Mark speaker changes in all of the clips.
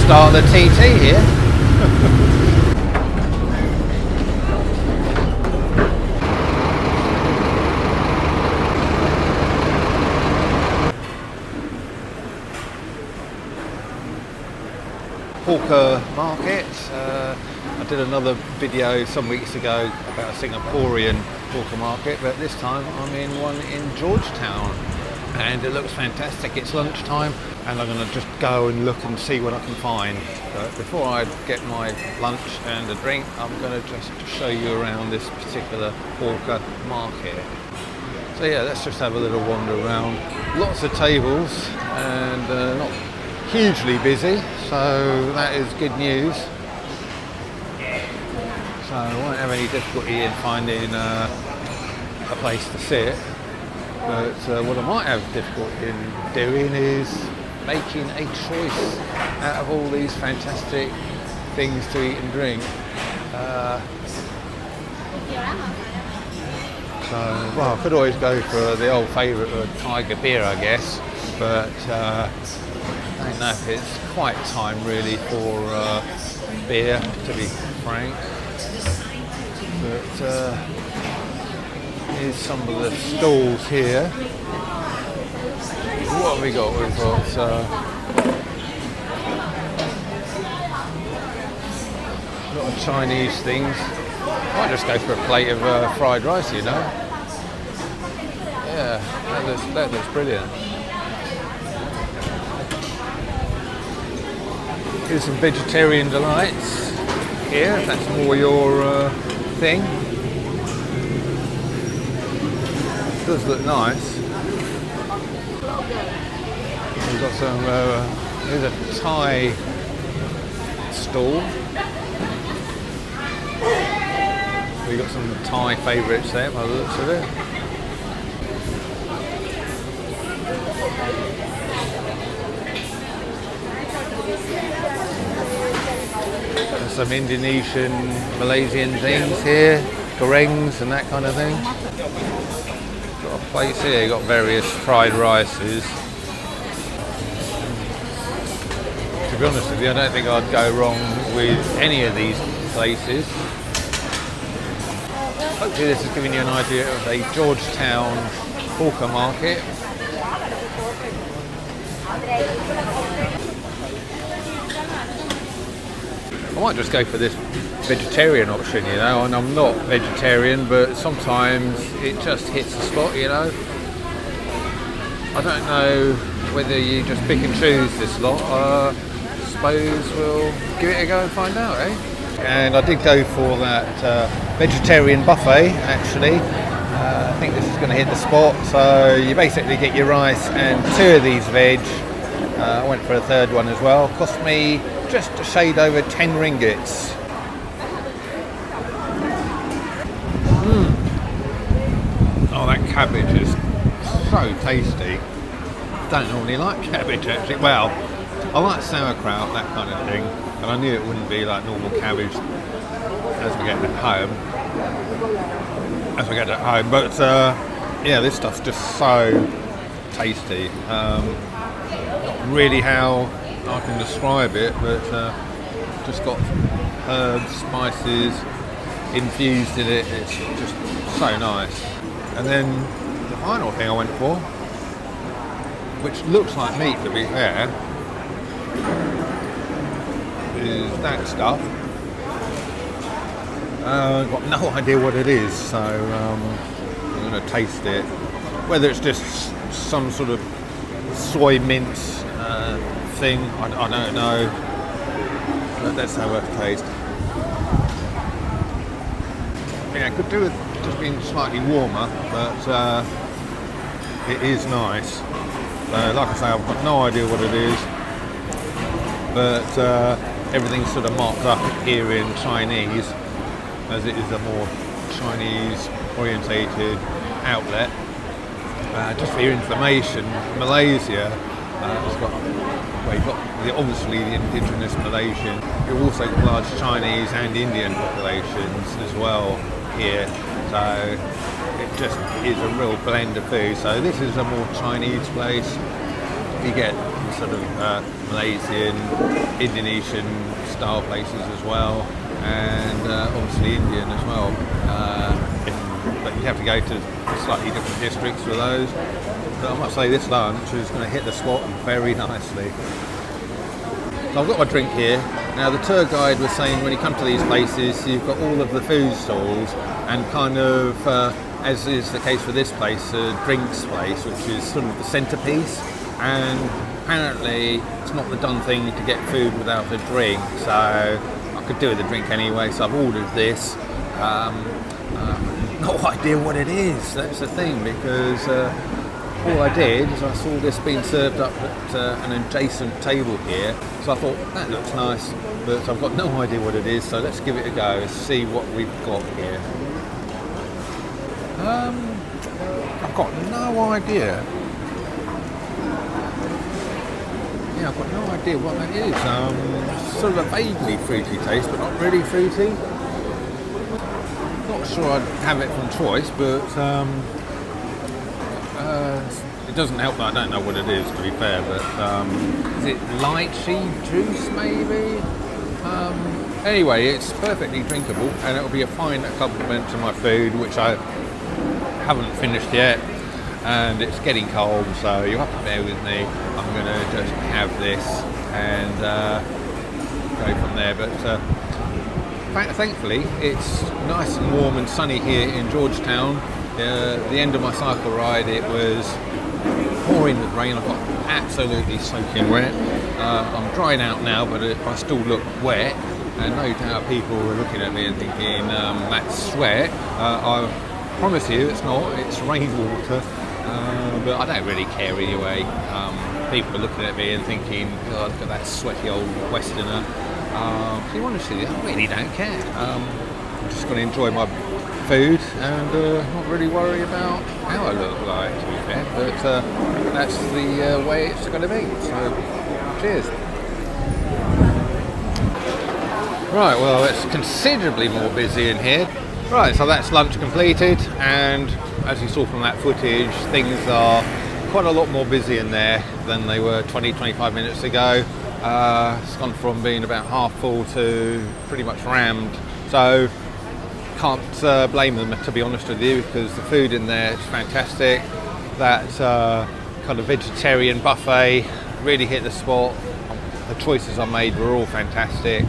Speaker 1: start the TT here. Hawker market. I did another video some weeks ago about a Singaporean hawker market, but this time I'm in one in Georgetown and it looks fantastic. It's lunchtime and I'm going to just go and look and see what I can find. But before I get my lunch and a drink, I'm going to just show you around this particular hawker market. So yeah, let's just have a little wander around. Lots of tables and not hugely busy, so that is good news. So I won't have any difficulty in finding a place to sit, but what I might have difficulty in doing is making a choice out of all these fantastic things to eat and drink. So, well, I could always go for the old favourite of Tiger beer, I guess, but I don't know if it's quite time really for beer, to be frank. But here's some of the stalls here. What have we got? We've got a lot of Chinese things. Might just go for a plate of fried rice, you know. Yeah, that looks brilliant. Here's some vegetarian delights here, if that's more your thing. It does look nice. We've got some, here's a Thai stall. We've got some Thai favourites there by the looks of it. There's some Indonesian, Malaysian things here, gorengs and that kind of thing. Got a place here, got various fried rices. To be honest with you, I don't think I'd go wrong with any of these places. Hopefully this is giving you an idea of a Georgetown hawker market. I might just go for this vegetarian option, you know, and I'm not vegetarian, but sometimes it just hits the spot, you know. I don't know whether you just pick and choose this lot. Suppose we'll give it a go and find out, eh? And I did go for that vegetarian buffet, actually. I think this is going to hit the spot. So you basically get your rice and 2 of these veg. I went for a third one as well. Cost me just a shade over 10 ringgits. Oh, that cabbage is so tasty. Don't normally like cabbage, actually. Well, I like sauerkraut, that kind of thing, and I knew it wouldn't be like normal cabbage as we get at home. But yeah, this stuff's just so tasty. Not really how I can describe it, but just got herbs, spices infused in it. It's just so nice. And then the final thing I went for, which looks like meat to be fair, is that stuff. I've got no idea what it is, so I'm going to taste it. Whether it's just some sort of soy mince thing, I don't know. But let's have a taste. Yeah, it could do with just being slightly warmer, but it is nice. Like I say, I've got no idea what it is, but everything's sort of marked up here in Chinese, as it is a more Chinese orientated outlet. Just for your information, Malaysia has got, well, you've got obviously the indigenous Malaysian. You've also got large Chinese and Indian populations as well here, so it just is a real blend of food. So this is a more Chinese place. You get sort of Malaysian, Indonesian style places as well, and obviously Indian as well. But you have to go to slightly different districts for those. But I must say this lunch is going to hit the spot very nicely. So I've got my drink here. Now the tour guide was saying when you come to these places you've got all of the food stalls and kind of, as is the case for this place, a drinks place, which is sort of the centrepiece. And apparently it's not the done thing to get food without a drink, so I could do with a drink anyway, so I've ordered this. No idea what it is, that's the thing, because all I did is I saw this being served up at an adjacent table here, so I thought that looks nice, but I've got no idea what it is, so let's give it a go and see what we've got here. I've got no idea. Yeah, I've got no idea what that is. Sort of a vaguely fruity taste, but not really fruity. Not sure I'd have it from choice, but it doesn't help that I don't know what it is, to be fair. But is it lychee juice, maybe? Anyway, it's perfectly drinkable, and it'll be a fine accompaniment to my food, which I haven't finished yet. And it's getting cold, so you have to bear with me. I'm going to just have this and go from there. But thankfully, it's nice and warm and sunny here in Georgetown. The end of my cycle ride, it was pouring with rain. I got absolutely soaking wet. I'm drying out now, but I still look wet. And no doubt people were looking at me and thinking, that's sweat. I promise you it's not, it's rainwater. But I don't really care anyway. People are looking at me and thinking, God, look at that sweaty old Westerner. To be honest with you, I really don't care. I'm just going to enjoy my food and not really worry about how I look like, to be fair. But that's the way it's going to be. So, cheers. Right, well, it's considerably more busy in here. Right, so that's lunch completed, and as you saw from that footage, things are quite a lot more busy in there than they were 20-25 minutes ago. It's gone from being about half full to pretty much rammed, so can't blame them, to be honest with you, because the food in there is fantastic. That kind of vegetarian buffet really hit the spot. The choices I made were all fantastic.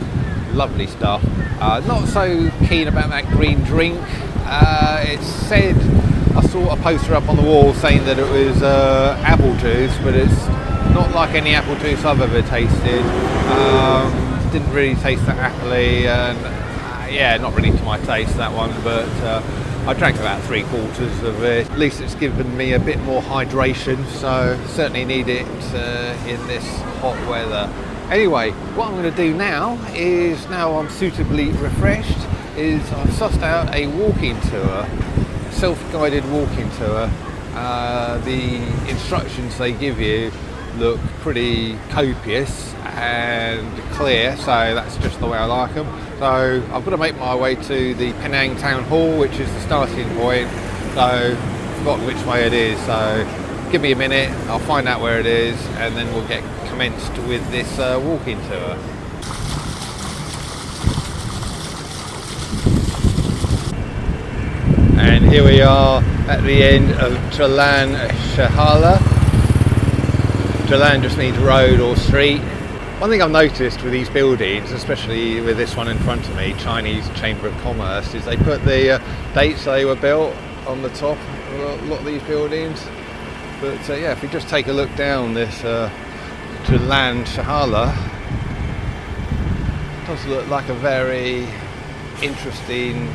Speaker 1: Lovely stuff. Not so keen about that green drink. It said, I saw a poster up on the wall saying that it was apple juice, but it's not like any apple juice I've ever tasted. Didn't really taste that appley, and yeah, not really to my taste, that one, but I drank about 3/4 of it. At least it's given me a bit more hydration, so certainly need it in this hot weather. Anyway, what I'm going to do now I'm suitably refreshed, is I've sussed out a walking tour, self-guided walking tour. The instructions they give you look pretty copious and clear, so that's just the way I like them. So I've got to make my way to the Penang Town Hall, which is the starting point. So I've forgotten which way it is, so give me a minute, I'll find out where it is, and then we'll get commenced with this walking tour. And here we are at the end of Jalan Shahala. Jalan just means road or street. One thing I've noticed with these buildings, especially with this one in front of me, Chinese Chamber of Commerce, is they put the dates they were built on the top of a lot of these buildings. But yeah, if we just take a look down this Jalan Shahala, it does look like a very interesting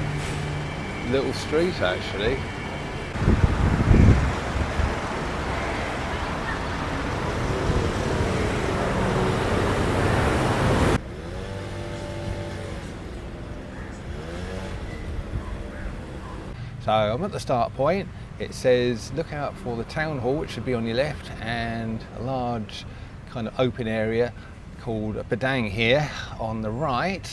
Speaker 1: little street, actually. So I'm at the start point. It says look out for the town hall, which should be on your left, and a large kind of open area called a Penang here on the right.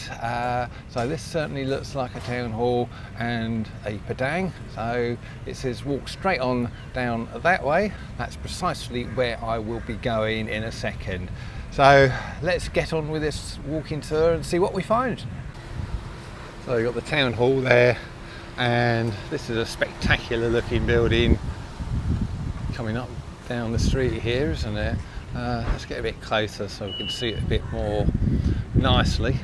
Speaker 1: So this certainly looks like a town hall and a Penang. So it says walk straight on down that way. That's precisely where I will be going in a second. So let's get on with this walking tour and see what we find. So you've got the town hall there, and this is a spectacular looking building coming up down the street here, isn't it? Let's get a bit closer so we can see it a bit more nicely.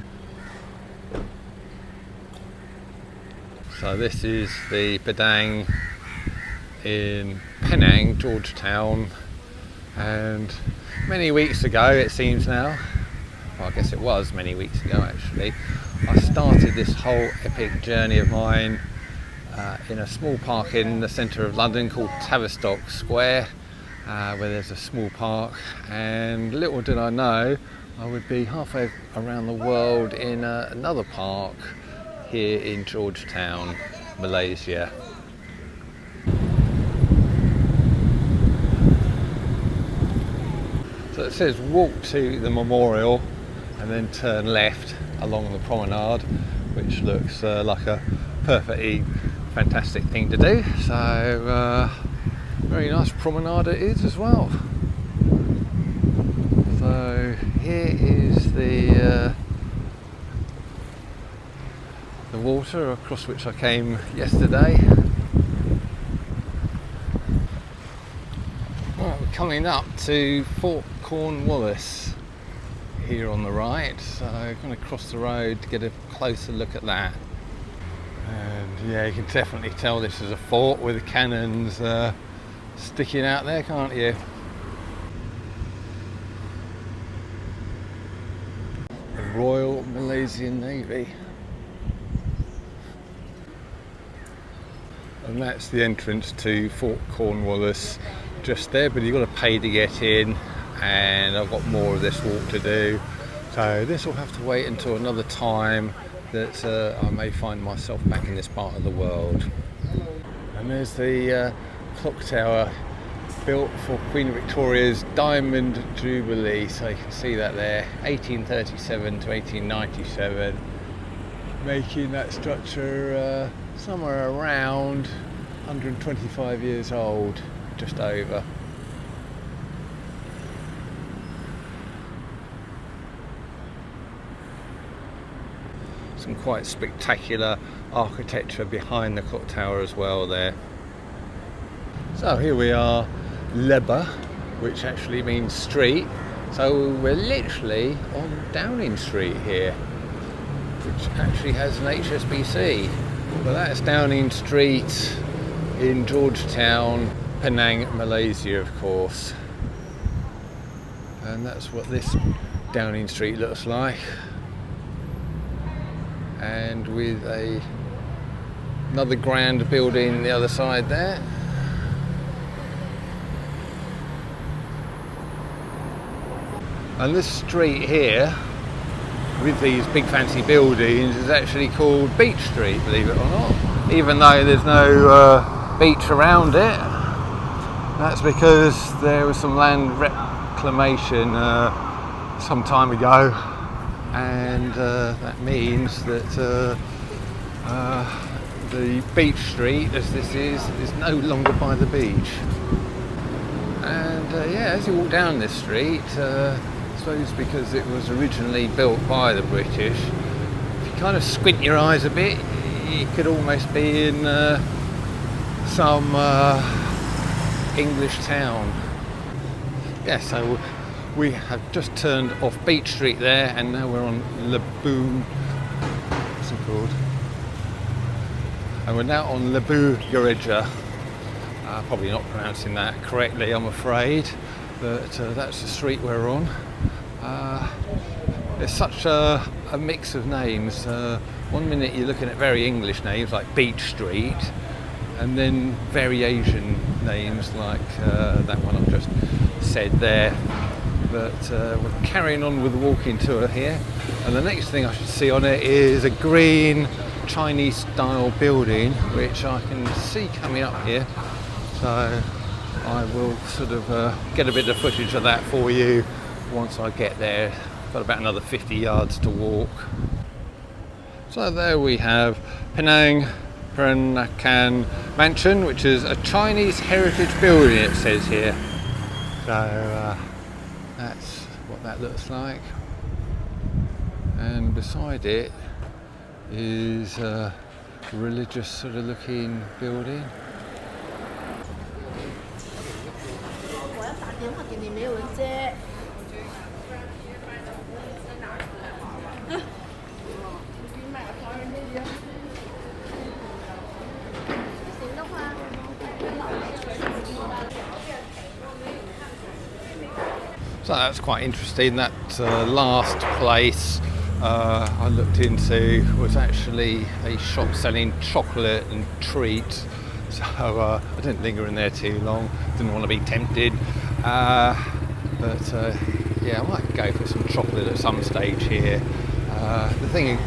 Speaker 1: So this is the Penang in Penang, Georgetown, and many weeks ago, it seems now, well, I guess it was many weeks ago actually, I started this whole epic journey of mine in a small park in the centre of London called Tavistock Square, where there's a small park, and little did I know I would be halfway around the world in another park here in Georgetown, Malaysia. So it says walk to the memorial and then turn left along the promenade, which looks like a perfectly fantastic thing to do. So very nice promenade it is as well. So here is the water across which I came yesterday. Right, we're coming up to Fort Cornwallis here on the right, so I'm going to cross the road to get a closer look at that. And yeah, you can definitely tell this is a fort with cannons sticking out there, can't you? The Royal Malaysian Navy. And that's the entrance to Fort Cornwallis just there, but you've got to pay to get in, and I've got more of this walk to do, so this will have to wait until another time that I may find myself back in this part of the world. And there's the clock tower built for Queen Victoria's Diamond Jubilee, so you can see that there, 1837 to 1897, making that structure somewhere around 125 years old, just over. Some quite spectacular architecture behind the clock tower as well there. So here we are, Leba, which actually means street. So we're literally on Downing Street here, which actually has an HSBC. Well, that's Downing Street in Georgetown, Penang, Malaysia, of course. And that's what this Downing Street looks like. And with another grand building the other side there. And this street here, with these big fancy buildings, is actually called Beach Street, believe it or not. Even though there's no beach around it, that's because there was some land reclamation some time ago, and that means that the Beach Street, as this is no longer by the beach. And yeah, as you walk down this street, I suppose because it was originally built by the British, if you kind of squint your eyes a bit, you could almost be in some English town. Yeah, so we have just turned off Beach Street there, and now we're on Laboon. What's it called? And we're now on Labu Gereja. Probably not pronouncing that correctly, I'm afraid, but that's the street we're on. There's such a mix of names. One minute you're looking at very English names like Beach Street, and then very Asian names like that one I've just said there. But we're carrying on with the walking tour here, and the next thing I should see on it is a green Chinese style building which I can see coming up here, so I will sort of get a bit of footage of that for you once I get there. Got about another 50 yards to walk. So there we have Penang Peranakan Mansion, which is a Chinese heritage building, it says here. So that's what that looks like. And beside it is a religious sort of looking building. So that's quite interesting. That last place I looked into was actually a shop selling chocolate and treats. So I didn't linger in there too long. Didn't want to be tempted. Yeah, I might go for some chocolate at some stage here. The thing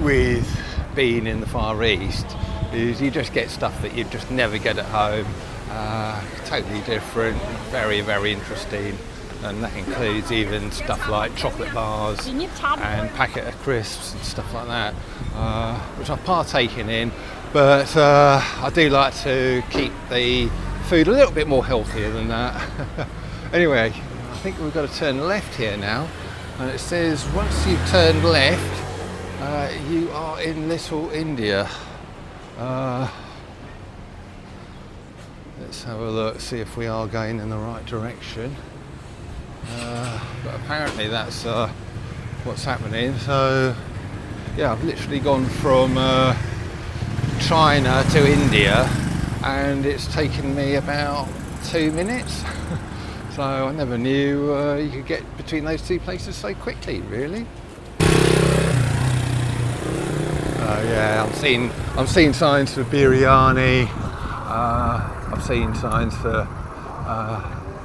Speaker 1: with being in the Far East is you just get stuff that you just never get at home. Totally different, very, very interesting. And that includes even stuff like chocolate bars and packet of crisps and stuff like that, which I've partaken in, but I do like to keep the food a little bit more healthier than that. Anyway, I think we've got to turn left here now, and it says once you've turned left, you are in Little India. Let's have a look, see if we are going in the right direction. But apparently that's what's happening. So yeah, I've literally gone from China to India, and it's taken me about 2 minutes. So I never knew you could get between those two places so quickly, really. Yeah, I'm seeing signs for biryani. I've seen signs for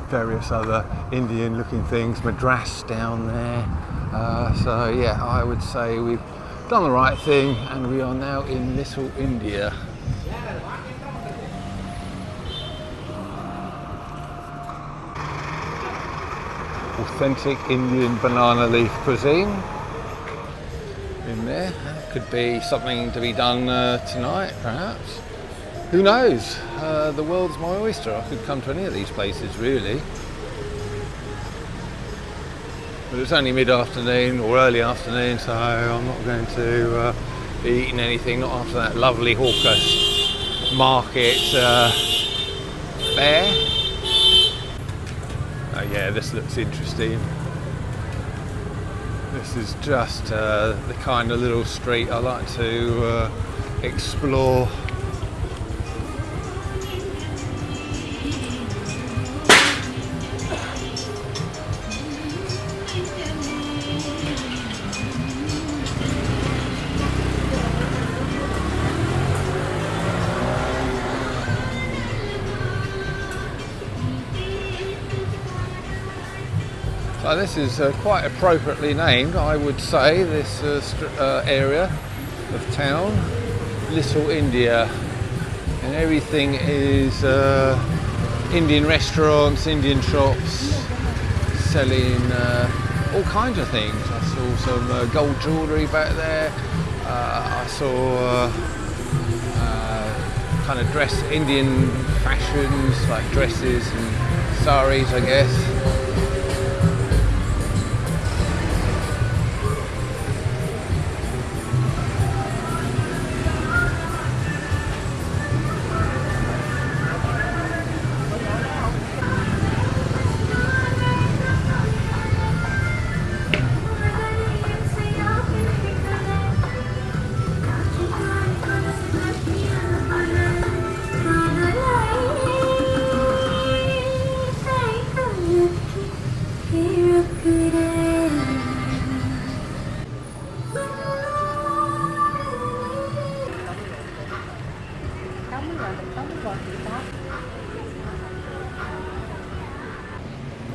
Speaker 1: various other Indian looking things, madras down there. So yeah, I would say we've done the right thing, and we are now in Little India. Authentic Indian banana leaf cuisine in there. Could be something to be done tonight, perhaps. Who knows? The world's my oyster. I could come to any of these places, really. But it's only mid-afternoon or early afternoon, so I'm not going to be eating anything, not after that lovely hawker market fair. Oh yeah, this looks interesting. This is just the kind of little street I like to explore. So this is quite appropriately named, I would say, this area of town, Little India, and everything is Indian restaurants, Indian shops, selling all kinds of things. I saw some gold jewellery back there. I saw kind of Indian fashions, like dresses and saris, I guess.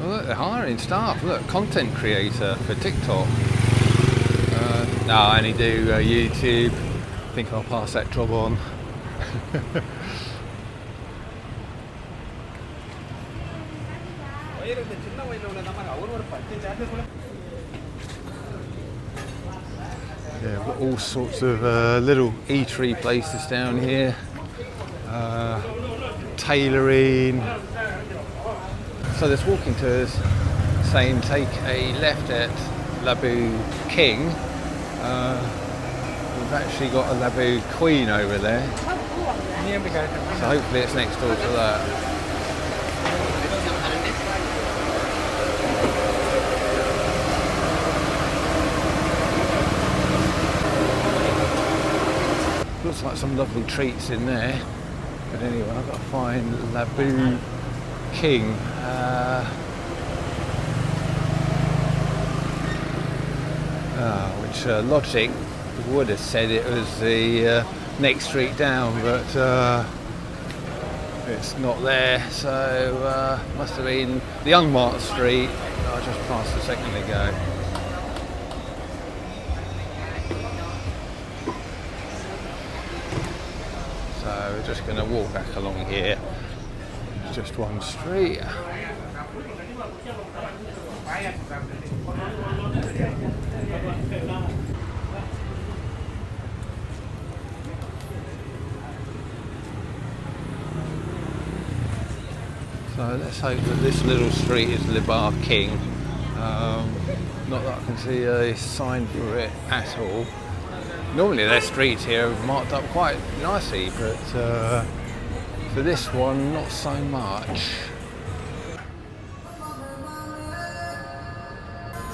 Speaker 1: Well, look, they're hiring staff. Look, content creator for TikTok. No, I only do YouTube. I think I'll pass that job on. Yeah, we've got all sorts of little eatery places down here. Tailoring. So there's walking tours. saying take a left at Labu King. We've actually got a Labu Queen over there, so hopefully it's next door to that. Looks like some lovely treats in there, but anyway, I've got to find Labu King. Which logic would have said it was the next street down, but it's not there, so must have been the unmarked street I just passed a second ago. So we're just going to walk back along here. It's just one street. So let's hope that this little street is Labu King. Not that I can see a sign for it at all. Normally their streets here are marked up quite nicely, but for this one, not so much.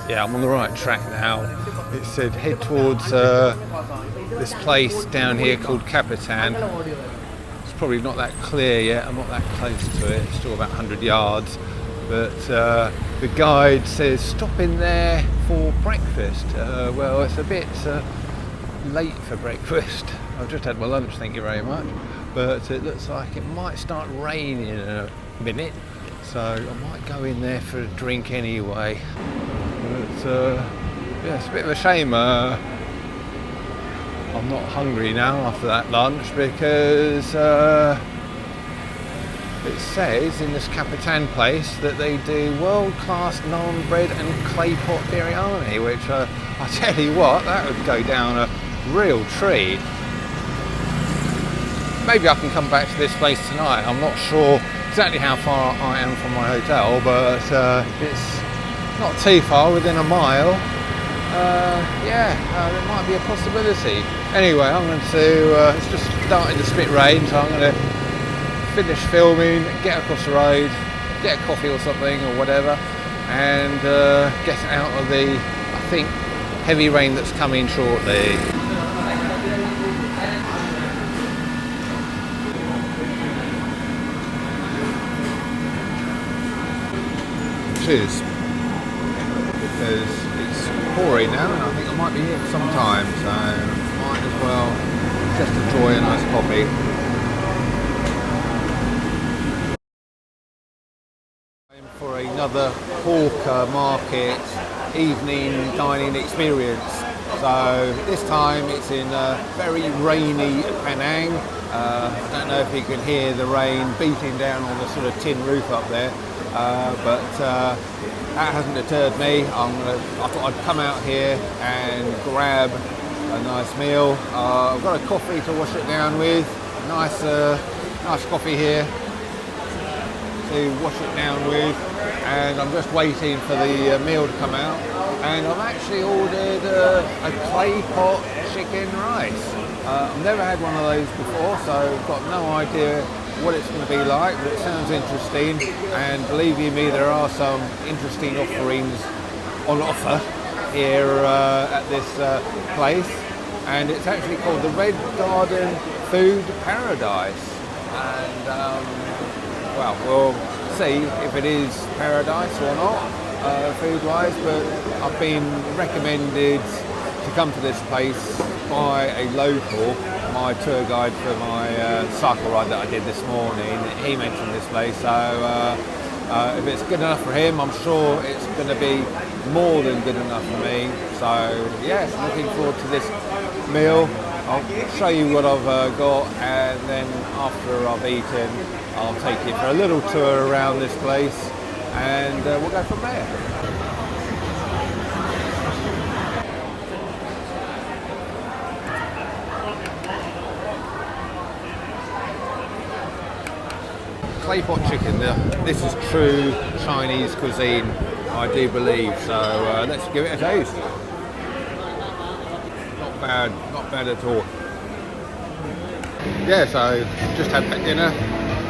Speaker 1: Yeah, I'm on the right track now. It said head towards this place down here called Capitan. It's probably not that clear yet, I'm not that close to it, it's still about 100 yards. But the guide says stop in there for breakfast. Well, it's a bit late for breakfast. I've just had my lunch, thank you very much. But it looks like it might start raining in a minute, so I might go in there for a drink anyway. But yeah, it's a bit of a shame I'm not hungry now after that lunch, because it says in this Capitan place that they do world-class naan bread and clay pot biryani, which I tell you what, that would go down a real treat. Maybe I can come back to this place tonight. I'm not sure exactly how far I am from my hotel, but it's not too far, within a mile. Yeah, there might be a possibility. Anyway, I'm going to, it's just starting to spit rain, so I'm going to finish filming, get across the road, get a coffee or something or whatever, and get out of the, I think, heavy rain that's coming shortly. Cheers. Because it's pouring now and I think I might be here for some time, so might as well just enjoy a nice coffee. I'm for another pork market evening dining experience. So this time it's in very rainy Penang. I don't know if you can hear the rain beating down on the sort of tin roof up there. But that hasn't deterred me. I thought I'd come out here and grab a nice meal. I've got a coffee to wash it down with. Nice coffee here to wash it down with. And I'm just waiting for the meal to come out. And I've actually ordered a clay pot chicken rice. I've never had one of those before, so I've got no idea what it's going to be like, but it sounds interesting, and believe you me, there are some interesting offerings on offer here at this place, and it's actually called the Red Garden Food Paradise, and well, we'll see if it is paradise or not, food-wise, but I've been recommended to come to this place by a local, my tour guide for my cycle ride that I did this morning. He mentioned this place, so if it's good enough for him, I'm sure it's going to be more than good enough for me. So yeah, looking forward to this meal. I'll show you what I've got, and then after I've eaten, I'll take you for a little tour around this place, and we'll go from there. Clay pot chicken, this is true Chinese cuisine. I do believe. So let's give it a taste. Not bad at all. Yeah, so just had that dinner,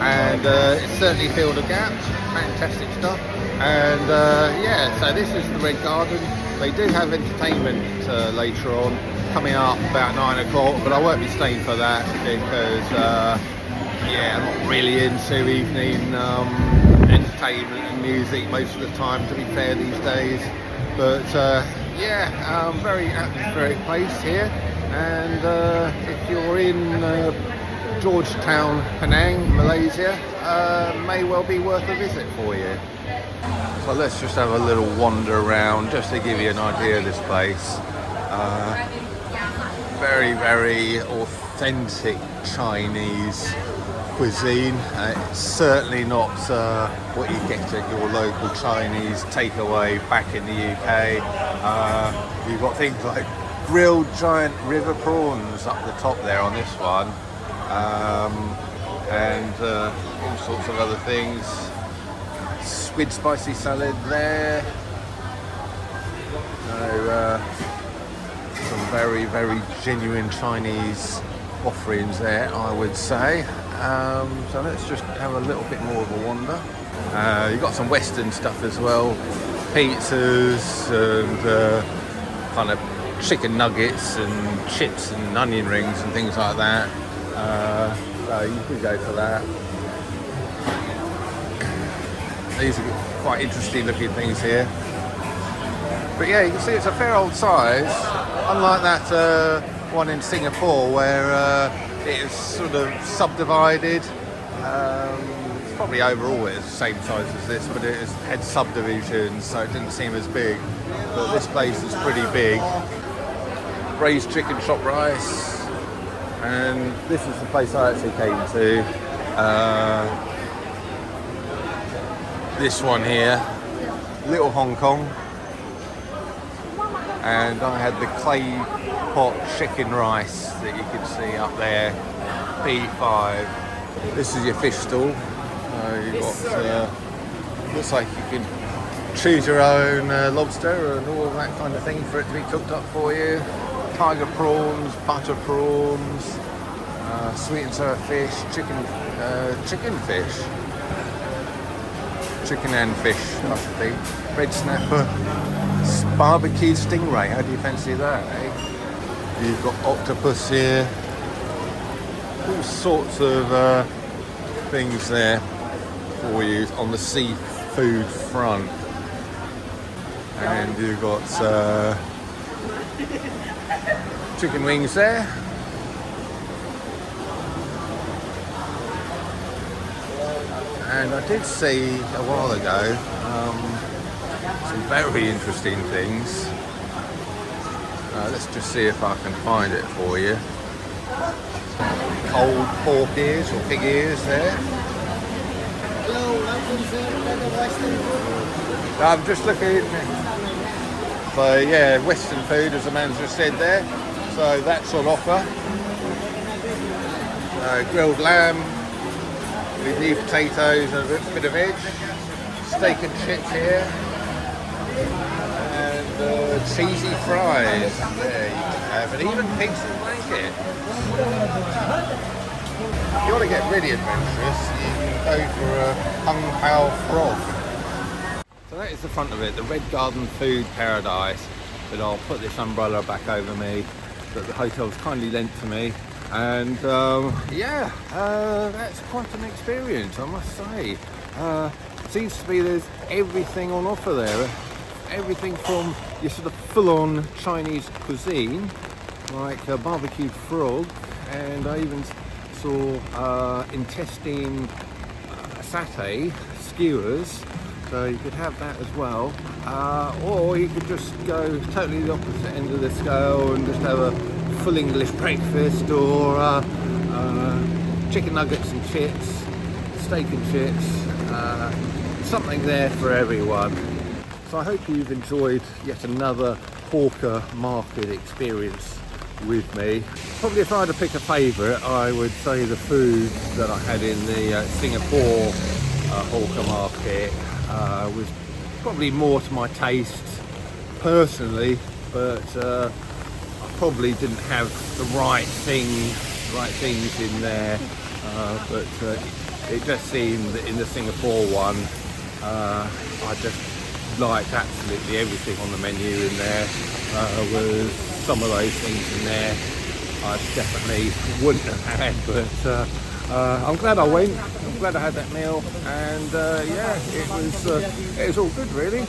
Speaker 1: and it certainly filled a gap. Fantastic stuff. And yeah, so this is the Red Garden. They do have entertainment later on, coming up about 9 o'clock, but I won't be staying for that because yeah, I'm not really into evening entertainment and music most of the time, to be fair, these days. But yeah, very atmospheric place here, and if you're in Georgetown, Penang, Malaysia, may well be worth a visit for you. So let's just have a little wander around just to give you an idea of this place. Very, very authentic Chinese cuisine. It's certainly not what you get at your local Chinese takeaway back in the UK. You've got things like grilled giant river prawns up the top there on this one, and all sorts of other things. Squid spicy salad there. So some very, very genuine Chinese offerings there, I would say. So let's just have a little bit more of a wander. You've got some Western stuff as well, pizzas and kind of chicken nuggets and chips and onion rings and things like that. So you could go for that. These are quite interesting looking things here. But yeah, you can see it's a fair old size, unlike that one in Singapore where it is sort of subdivided. It's probably overall it's the same size as this, but it had subdivisions, so it didn't seem as big. But this place is pretty big. Braised chicken shop rice, and this is the place I actually came to. This one here, Little Hong Kong, and I had the clay pot chicken rice that you can see up there, B5. This is your fish stall. You've got, looks like you can choose your own lobster and all of that kind of thing for it to be cooked up for you. Tiger prawns, butter prawns, sweet and sour fish, chicken fish. Chicken and fish, must be. Red snapper, barbecued stingray. How do you fancy that, eh? You've got octopus here. All sorts of things there for you on the seafood front. And you've got chicken wings there. And I did see a while ago some very interesting things. Let's just see if I can find it for you. Cold pork ears or pig ears there. I'm just looking. So yeah, Western food, as the man just said there. So that's on offer. Grilled lamb with new potatoes and a bit of veg. Steak and chips here. And cheesy fries. There you have it. Even pigs in blanket. If you want to get really adventurous, you can go for a Kung Pao frog. So that is the front of it, the Red Garden Food Paradise. But I'll put this umbrella back over me that the hotel's kindly lent to me. And yeah, that's quite an experience, I must say. Seems to be there's everything on offer there. Everything from your sort of full-on Chinese cuisine, like a barbecued frog, and I even saw intestine satay, skewers, so you could have that as well. Or you could just go totally the opposite end of the scale and just have a full English breakfast, or chicken nuggets and chips, steak and chips, something there for everyone. So I hope you've enjoyed yet another hawker market experience with me. Probably if I had to pick a favourite, I would say the food that I had in the Singapore hawker market was probably more to my taste personally, but I probably didn't have the right things in there. But it just seemed that in the Singapore one, I just liked absolutely everything on the menu in there. Was some of those things in there I definitely wouldn't have had, but I'm glad I went. I'm glad I had that meal, and yeah, it was all good really.